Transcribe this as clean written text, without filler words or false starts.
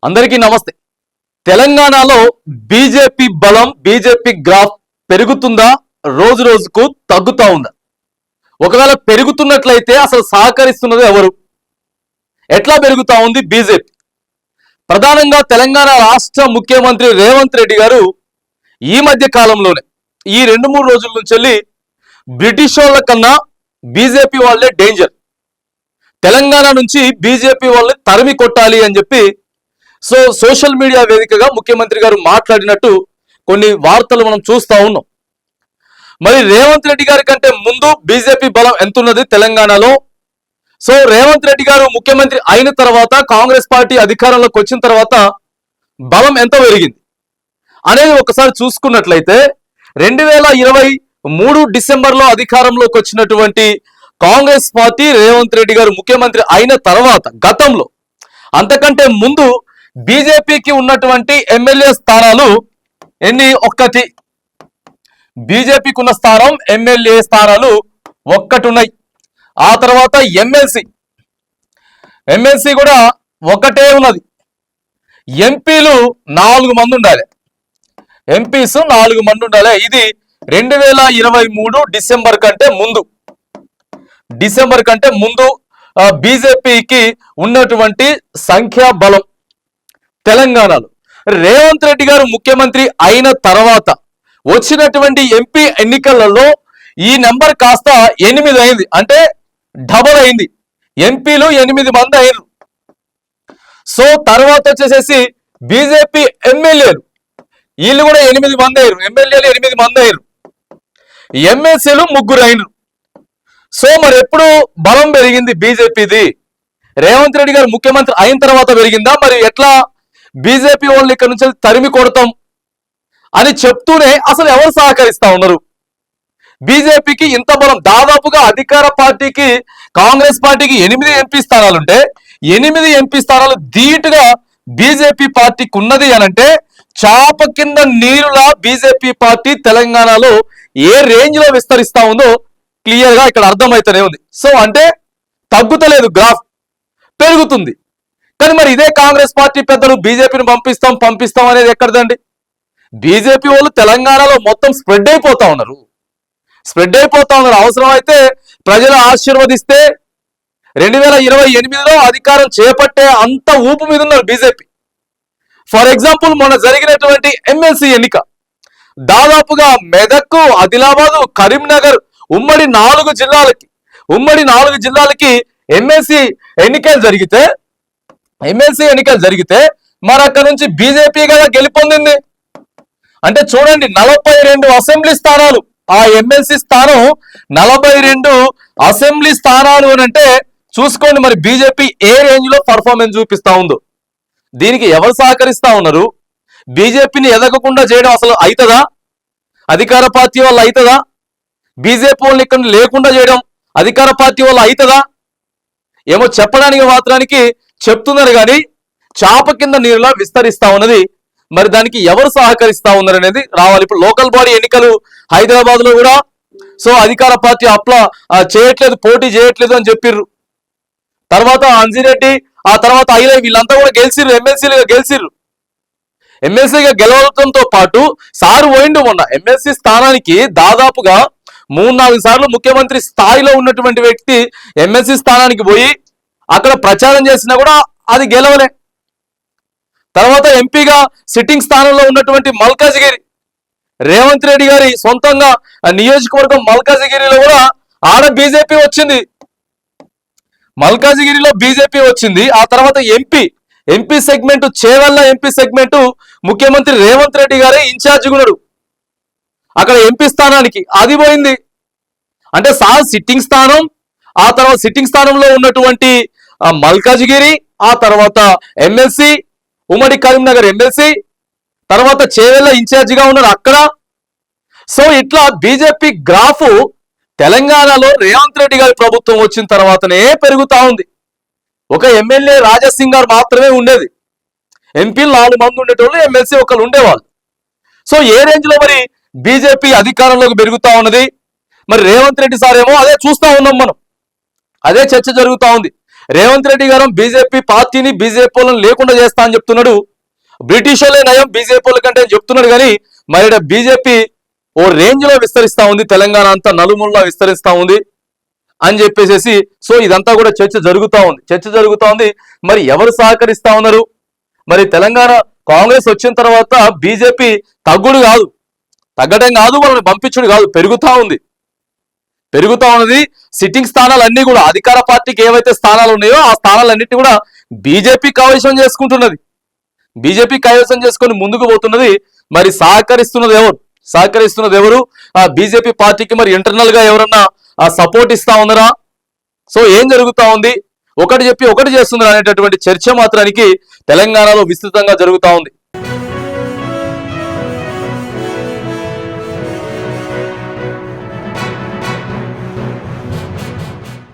అందరికీ నమస్తే. తెలంగాణలో బీజేపీ బలం, బీజేపీ గ్రాఫ్ పెరుగుతుందా, రోజు రోజుకు తగ్గుతా ఉందా? ఒకవేళ పెరుగుతున్నట్లయితే అసలు సహకరిస్తున్నది ఎవరు? ఎట్లా పెరుగుతా ఉంది బీజేపీ? ప్రధానంగా తెలంగాణ రాష్ట్ర ముఖ్యమంత్రి రేవంత్ రెడ్డి గారు ఈ మధ్య కాలంలోనే ఈ 2-3 రోజుల నుంచి బ్రిటిష్ వాళ్ళ కన్నా బీజేపీ వాళ్ళే డేంజర్, తెలంగాణ నుంచి బీజేపీ వాళ్ళని తరిమి కొట్టాలి అని చెప్పి సోషల్ మీడియా వేదికగా ముఖ్యమంత్రి గారు మాట్లాడినట్టు కొన్ని వార్తలు మనం చూస్తా ఉన్నాం. మరి రేవంత్ రెడ్డి గారి కంటే ముందు బీజేపీ బలం ఎంత ఉన్నది తెలంగాణలో? రేవంత్ రెడ్డి గారు ముఖ్యమంత్రి అయిన తర్వాత, కాంగ్రెస్ పార్టీ అధికారంలోకి వచ్చిన తర్వాత బలం ఎంత పెరిగింది అనేది ఒకసారి చూసుకున్నట్లయితే 2023 డిసెంబర్లో అధికారంలోకి వచ్చినటువంటి కాంగ్రెస్ పార్టీ రేవంత్ రెడ్డి గారు ముఖ్యమంత్రి అయిన తర్వాత, గతంలో అంతకంటే ముందు బీజేపీకి ఉన్నటువంటి ఎమ్మెల్యే స్థానాలు ఎన్ని? ఒక్కటి. బీజేపీకి ఉన్న స్థానం ఎమ్మెల్యే స్థానాలు ఒక్కటి ఉన్నాయి. ఆ తర్వాత ఎమ్మెల్సీ కూడా ఒకటే ఉన్నది. ఎంపీలు 4 మంది ఉండాలి. ఎంపీస్ 4 మంది ఉండాలి. ఇది 2023 డిసెంబర్ కంటే ముందు బీజేపీకి ఉన్నటువంటి సంఖ్యా బలం. తెలంగాణలో రేవంత్ రెడ్డి గారు ముఖ్యమంత్రి అయిన తర్వాత వచ్చినటువంటి ఎంపీ ఎన్నికలలో ఈ నెంబర్ కాస్త 8 అయింది, అంటే డబల్ అయింది. ఎంపీలు 8 మంది అయ్యారు. తర్వాత వచ్చేసేసి బీజేపీ ఎమ్మెల్యేలు వీళ్ళు కూడా 8 మంది అయ్యారు. ఎమ్మెల్యేలు 8 మంది అయ్యారు. ఎమ్మెల్సీలు 3 అయినారు. మరి ఎప్పుడు బలం పెరిగింది బీజేపీది? రేవంత్ రెడ్డి గారు ముఖ్యమంత్రి అయిన తర్వాత పెరిగిందా? మరి ఎట్లా బీజేపీ వాళ్ళు ఇక్కడ నుంచి తరిమి కొడతాం అని చెప్తూనే అసలు ఎవరు సహకరిస్తా ఉన్నారు? బీజేపీకి ఇంత బలం, దాదాపుగా అధికార పార్టీకి, కాంగ్రెస్ పార్టీకి 8 ఎంపీ స్థానాలుంటే 8 ఎంపీ స్థానాలు ధీటుగా బీజేపీ పార్టీకి ఉన్నది అనంటే చాప కింద నీరులా బీజేపీ పార్టీ తెలంగాణలో ఏ రేంజ్ లో విస్తరిస్తా ఉందో క్లియర్ గా ఇక్కడ అర్థమైతేనే ఉంది. అంటే తగ్గుతలేదు, గ్రాఫ్ పెరుగుతుంది. కానీ మరి ఇదే కాంగ్రెస్ పార్టీ పెద్దలు బీజేపీని పంపిస్తాం అనేది ఎక్కడదండి? బీజేపీ వాళ్ళు తెలంగాణలో మొత్తం స్ప్రెడ్ అయిపోతా ఉన్నారు. అవసరం అయితే ప్రజలు ఆశీర్వదిస్తే 2028లో అధికారం చేపట్టే అంత ఊపు మీద ఉన్నారు బీజేపీ. ఫర్ ఎగ్జాంపుల్, మొన్న జరిగినటువంటి ఎమ్మెల్సీ ఎన్నిక దాదాపుగా మెదక్, ఆదిలాబాద్, కరీంనగర్ ఉమ్మడి 4 జిల్లాలకి ఎమ్మెల్సీ ఎన్నికలు జరిగితే మరి అక్కడ నుంచి బీజేపీ కదా గెలుపొందింది. అంటే చూడండి, 42 అసెంబ్లీ స్థానాలు, ఆ ఎమ్మెల్సీ స్థానం 42 అసెంబ్లీ స్థానాలు అని అంటే చూసుకోండి మరి బీజేపీ ఏ రేంజ్ లో పర్ఫార్మెన్స్ చూపిస్తా ఉందో. దీనికి ఎవరు సహకరిస్తా ఉన్నారు? బీజేపీని ఎదగకుండా చేయడం అసలు అవుతుందా? అధికార పార్టీ వాళ్ళు అవుతుందా? బీజేపీ వాళ్ళని ఇక్కడ లేకుండా చేయడం అధికార పార్టీ వాళ్ళు అవుతుందా? ఏమో చెప్పడానికి మాత్రానికి చెప్తున్నారు కానీ చాప కింద నీరులా విస్తరిస్తా ఉన్నది. మరి దానికి ఎవరు సహకరిస్తా ఉన్నారు అనేది రావాలి. ఇప్పుడు లోకల్ బాడీ ఎన్నికలు హైదరాబాద్ లో కూడా అధికార పార్టీ పోటీ చేయట్లేదు అని చెప్పిర్రు. తర్వాత అంజిరెడ్డి, ఆ తర్వాత ఐలై వీళ్ళంతా కూడా గెలిచిర్రు, ఎమ్మెల్సీగా గెలవడంతో పాటు సారు పోయిండు. మొన్న ఎమ్మెల్సీ స్థానానికి దాదాపుగా 3-4 సార్లు ముఖ్యమంత్రి స్థాయిలో ఉన్నటువంటి వ్యక్తి ఎమ్మెల్సీ స్థానానికి పోయి అక్కడ ప్రచారం చేసినా కూడా అది గెలవలే. తర్వాత ఎంపీగా సిట్టింగ్ స్థానంలో ఉన్నటువంటి మల్కాజిగిరి, రేవంత్ రెడ్డి గారి సొంతంగా నియోజకవర్గం మల్కాజిగిరిలో కూడా ఆడ బీజేపీ వచ్చింది. ఆ తర్వాత MP segment, Chevella MP segment ముఖ్యమంత్రి రేవంత్ రెడ్డి గారే ఇన్ఛార్జ్ ఉన్నాడు. అక్కడ ఎంపీ స్థానానికి అది పోయింది. అంటే సిట్టింగ్ స్థానం, ఆ తర్వాత సిట్టింగ్ స్థానంలో ఉన్నటువంటి మల్కాజిగిరి, ఆ తర్వాత ఎమ్మెల్సీ ఉమ్మడి కరీంనగర్ ఎమ్మెల్సీ, తర్వాత చేవెళ్ళ ఇన్ఛార్జిగా ఉన్నారు అక్కడ. ఇట్లా బీజేపీ గ్రాఫ్ తెలంగాణలో రేవంత్ రెడ్డి గారి ప్రభుత్వం వచ్చిన తర్వాతనే పెరుగుతా ఉంది. ఒక ఎమ్మెల్యే రాజాసింగ్ గారు మాత్రమే ఉండేది. ఎంపీలు 4 మంది ఉండేటోళ్ళు, ఎమ్మెల్సీ ఒకళ్ళు ఉండేవాళ్ళు. ఏ రేంజ్ లో మరి బీజేపీ అధికారంలోకి పెరుగుతా ఉన్నది? మరి రేవంత్ రెడ్డి సార్ ఏమో అదే చూస్తా ఉన్నాం మనం, అదే చర్చ జరుగుతా ఉంది. రేవంత్ రెడ్డి గారు బీజేపీ పార్టీని బీజేపీ వాళ్ళని లేకుండా చేస్తా అని చెప్తున్నాడు. బ్రిటిష్ వాళ్ళే నయం బీజేపీ వాళ్ళ కంటే అని చెప్తున్నాడు. కానీ మరి బీజేపీ ఓ రేంజ్ లో విస్తరిస్తా ఉంది, తెలంగాణ అంతా నలుమూలలో విస్తరిస్తా ఉంది అని చెప్పేసి. సో ఇదంతా కూడా చర్చ జరుగుతా ఉంది. మరి ఎవరు సహకరిస్తా ఉన్నారు? మరి తెలంగాణ కాంగ్రెస్ వచ్చిన తర్వాత బీజేపీ తగ్గడం కాదు, వాళ్ళని పంపించుడు కాదు, పెరుగుతా ఉన్నది. సిట్టింగ్ స్థానాలన్నీ కూడా అధికార పార్టీకి ఏవైతే స్థానాలు ఉన్నాయో ఆ స్థానాలన్నింటినీ కూడా బీజేపీ కైవసం చేసుకుంటున్నది. బీజేపీ కైవసం చేసుకొని ముందుకు పోతున్నది. మరి సహకరిస్తున్నది ఎవరు? ఆ బీజేపీ పార్టీకి మరి ఇంటర్నల్ గా ఎవరన్నా సపోర్ట్ ఇస్తా ఉన్నారా? సో ఏం జరుగుతా ఉంది? ఒకటి చెప్పి ఒకటి చేస్తున్నారు అనేటటువంటి చర్చ మాత్రానికి తెలంగాణలో విస్తృతంగా జరుగుతా ఉంది.